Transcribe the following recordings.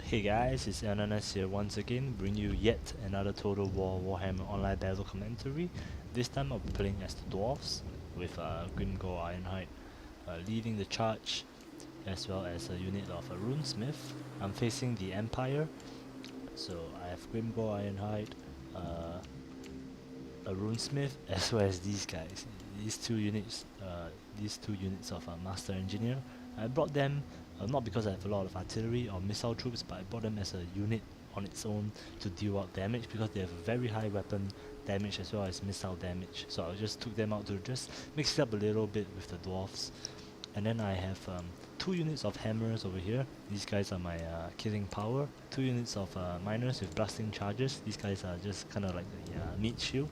Hey guys, it's Ananas here once again, bringing you yet another Total War Warhammer Online Battle commentary. This time I'll be playing as the Dwarves, with Grimgor Ironhide leading the charge, as well as a unit of a Runesmith. I'm facing the Empire, so I have Grimgor Ironhide, a Runesmith, as well as these guys. These two units of Master Engineer. I brought them not because I have a lot of artillery or missile troops, but I brought them as a unit on its own to deal out damage because they have very high weapon damage as well as missile damage. So I just took them out to just mix it up a little bit with the dwarves. And then I have two units of hammers over here. These guys are my killing power. Two units of miners with blasting charges. These guys are just kind of like the meat shield.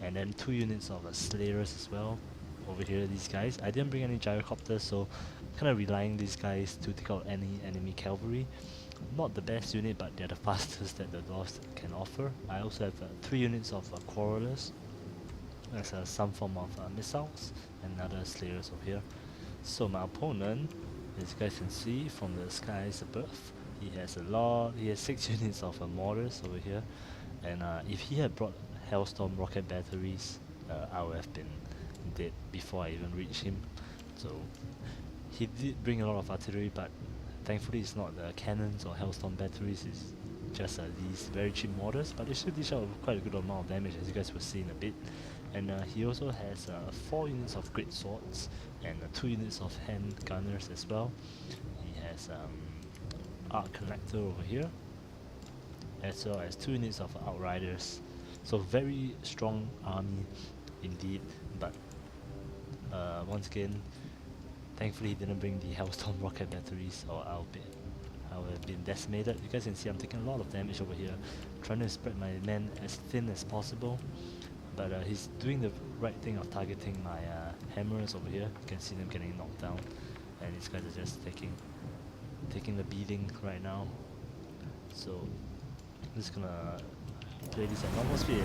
And then two units of slayers as well. Over here, these guys. I didn't bring any gyrocopters, so kind of relying these guys to take out any enemy cavalry. Not the best unit, but they're the fastest that the dwarves can offer. I also have 3 units of quarrelers. There's some form of missiles and other slayers over here. So my opponent, as you guys can see from the skies above, he has 6 units of mortars over here. And if he had brought Hellstorm rocket batteries, I would have been dead before I even reached him. So he did bring a lot of artillery, but thankfully it's not the cannons or Hellstorm batteries, it's just these very cheap mortars, but they still dish out quite a good amount of damage, as you guys will see in a bit. And he also has 4 units of great swords and 2 units of hand gunners as well. He has arc connector over here, as well as 2 units of outriders. So very strong army indeed, but once again, thankfully he didn't bring the Hellstorm rocket batteries, or I would have been decimated. You guys can see I'm taking a lot of damage over here, trying to spread my men as thin as possible, but he's doing the right thing of targeting my hammers over here. You can see them getting knocked down, and these guys are just taking the beating right now. So I'm just gonna play this at normal speed.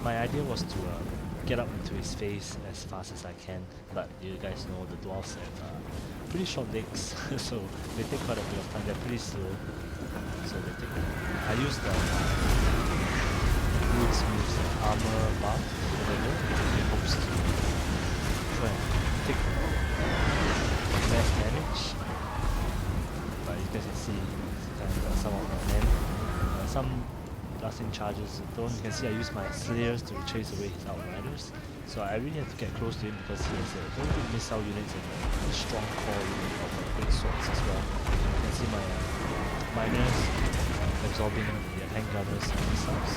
My idea was to get up into his face as fast as I can, but you guys know the dwarves have pretty short legs, so they take quite a bit of time. They're pretty slow, so they take. I used the Woodsmith's armor buff over here. It hopes to try and take less damage, but you guys can see some of my men, some blasting charges. Though you can see I use my slayers to chase away his outriders, so I really have to get close to him because he has a very good missile units and a strong core unit of great swords as well. You can see my miners absorbing the handgunners and missiles.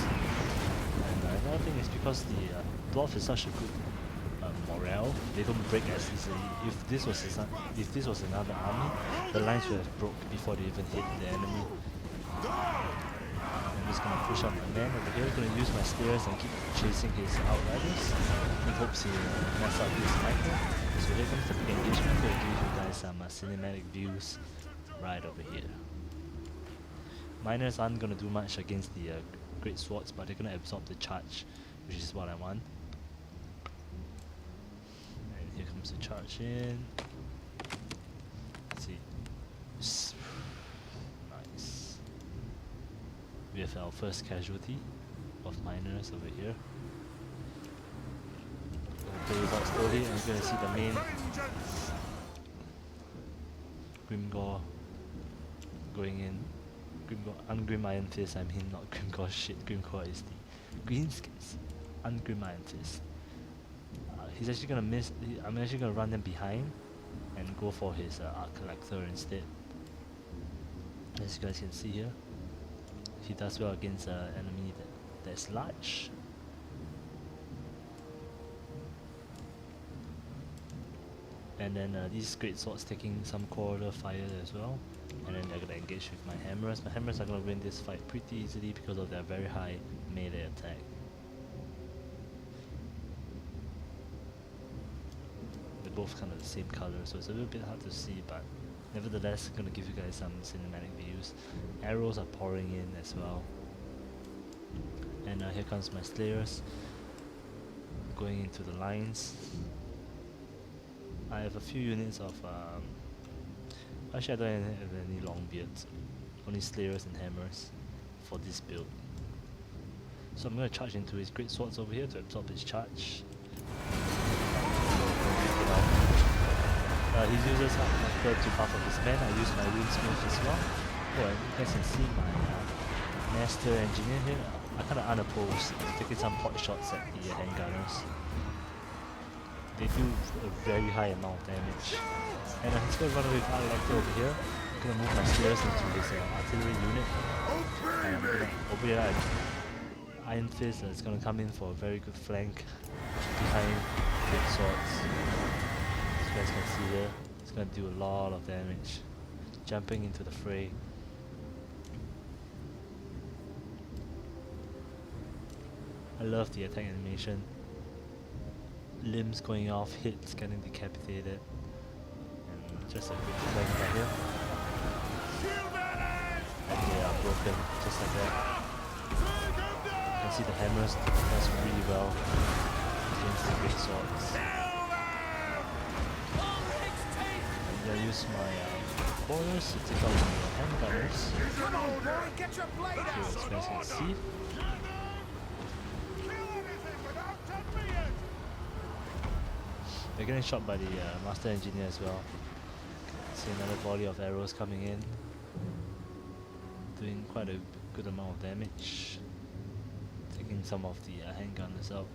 And another thing is because the dwarf is such a good morale, they don't break as easily. If this was another army, the lines would have broke before they even hit the enemy. I'm just gonna push out my man over here, gonna use my spears and keep chasing his outriders in hopes he mess up his sniper. So here comes the big engagement. I'm gonna give you guys some cinematic views right over here. Miners aren't gonna do much against the great swords, but they're gonna absorb the charge, which is what I want. And here comes the charge in. Let's see. Nice. We have our first casualty of miners over here. Play it out slowly, and you're gonna see the main Grimgor going in. Ungrim Iron Fist, I mean not Grimgor shit. Grimgor is the Greenskins. Ungrim Iron Fist. He's actually gonna miss. I'm actually gonna run them behind and go for his arc collector instead. As you guys can see here, he does well against an enemy that's large. And then these great swords taking some corridor fire as well. And then they're gonna engage with my hammers. My hammers are gonna win this fight pretty easily because of their very high melee attack. They're both kind of the same color, so it's a little bit hard to see, but nevertheless, I'm gonna give you guys some cinematic views. Arrows are pouring in as well. And here comes my slayers going into the lines. I have a few units of actually I don't have any long beards, only slayers and hammers for this build. So I'm going to charge into his great swords over here to absorb his charge. He uses Arclector to buff up his men. I use my Runesmith as well. Oh, and you guys can see my Master Engineer here. I kind of unopposed, taking some pot shots at the handgunners. They do a very high amount of damage. And he's going to run away with Arclector over here. I'm going to move my slayers into his artillery unit. And over here, Iron Fist is going to come in for a very good flank behind big swords. As you guys can see here, it's going to do a lot of damage. Jumping into the fray. I love the attack animation. Limbs going off, hits getting decapitated. And just a quick flank right here. And they are broken, just like that. You can see the hammers does really well against the great swords. And I use my mortars to take out the handgunners. Here, as you guys can see. They're getting shot by the Master Engineer as well. See another volley of arrows coming in, doing quite a good amount of damage. Taking some of the handgunners out.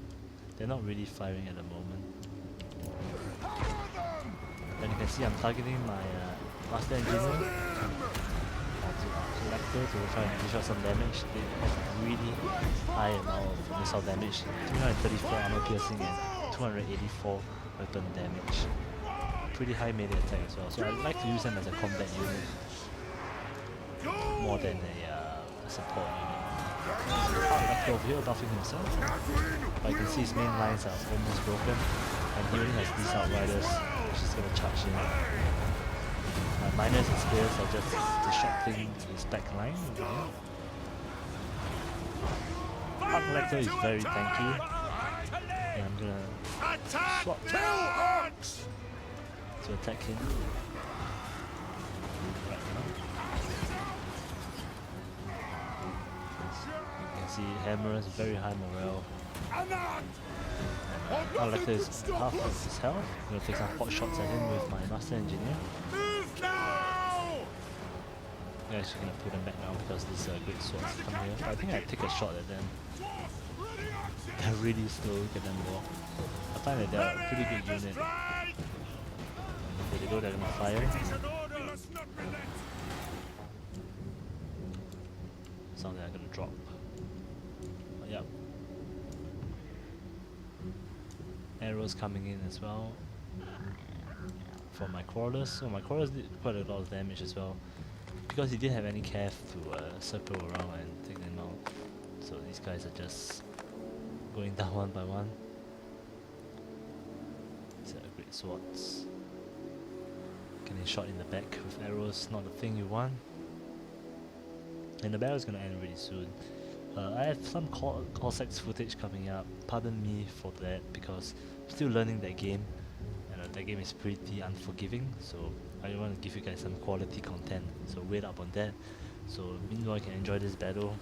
They're not really firing at the moment. And you can see I'm targeting my Master Engineer Arclector to try and dish out some damage. They have a really high amount of missile damage, 334 armor piercing and 284 weapon damage. Pretty high melee attack as well, so I like to use them as a combat unit more than a support unit. Arclector over here buffing himself, but you can see his main lines are almost broken, and he only has these outriders which is going to charge in. Miners and spears are just disrupting his back line over here. Arclector is very tanky, and I'm gonna swap to attack him right now. You can see hammers, very high morale. Arclector is half of his health. I'm gonna take some pot shots at him with my Master Engineer. I'm actually gonna put them back now because these great swords come here. But I think I take a shot at them. They're really slow, get them walk. I find that they're a pretty good unit. If they go, they're gonna fire. Something I'm gonna drop. Yep. Arrows coming in as well. For my crawlers. So my crawlers did quite a lot of damage as well. Because he didn't have any cav to circle around and take them out. So these guys are just going down one by one. These are great swords. Getting shot in the back with arrows, not the thing you want. And the battle is gonna end really soon. I have some Cossacks footage coming up. Pardon me for that because I'm still learning that game. And that game is pretty unforgiving. So I want to give you guys some quality content. So wait up on that. So meanwhile you can enjoy this battle.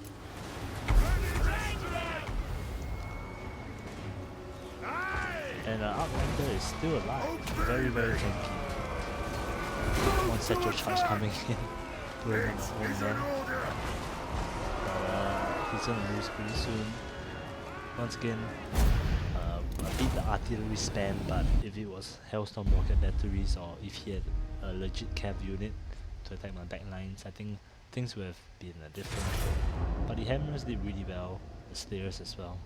And Arclector is still alive. Very, very tanky. One satchel charge coming in, pulling on the whole man. But he's gonna lose pretty soon. Once again, I beat the artillery spam, but if it was Hailstorm rocket batteries or if he had a legit cav unit to attack my backlines, I think things would have been different. But the hammers did really well, the slayers as well,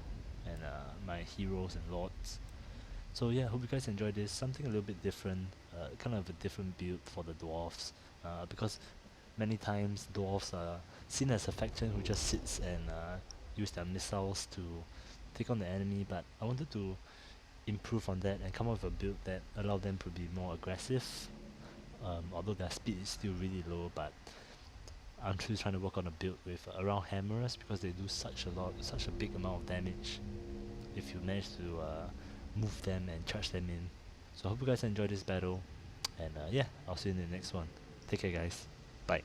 and my heroes and lords. So yeah, hope you guys enjoyed this. Something a little bit different, kind of a different build for the dwarves, because many times dwarves are seen as a faction who just sits and use their missiles to take on the enemy, but I wanted to improve on that and come up with a build that allowed them to be more aggressive, although their speed is still really low, but I'm still trying to work on a build with around hammers because they do such a big amount of damage if you manage to move them and charge them in. So I hope you guys enjoyed this battle, and yeah, I'll see you in the next one. Take care guys, bye.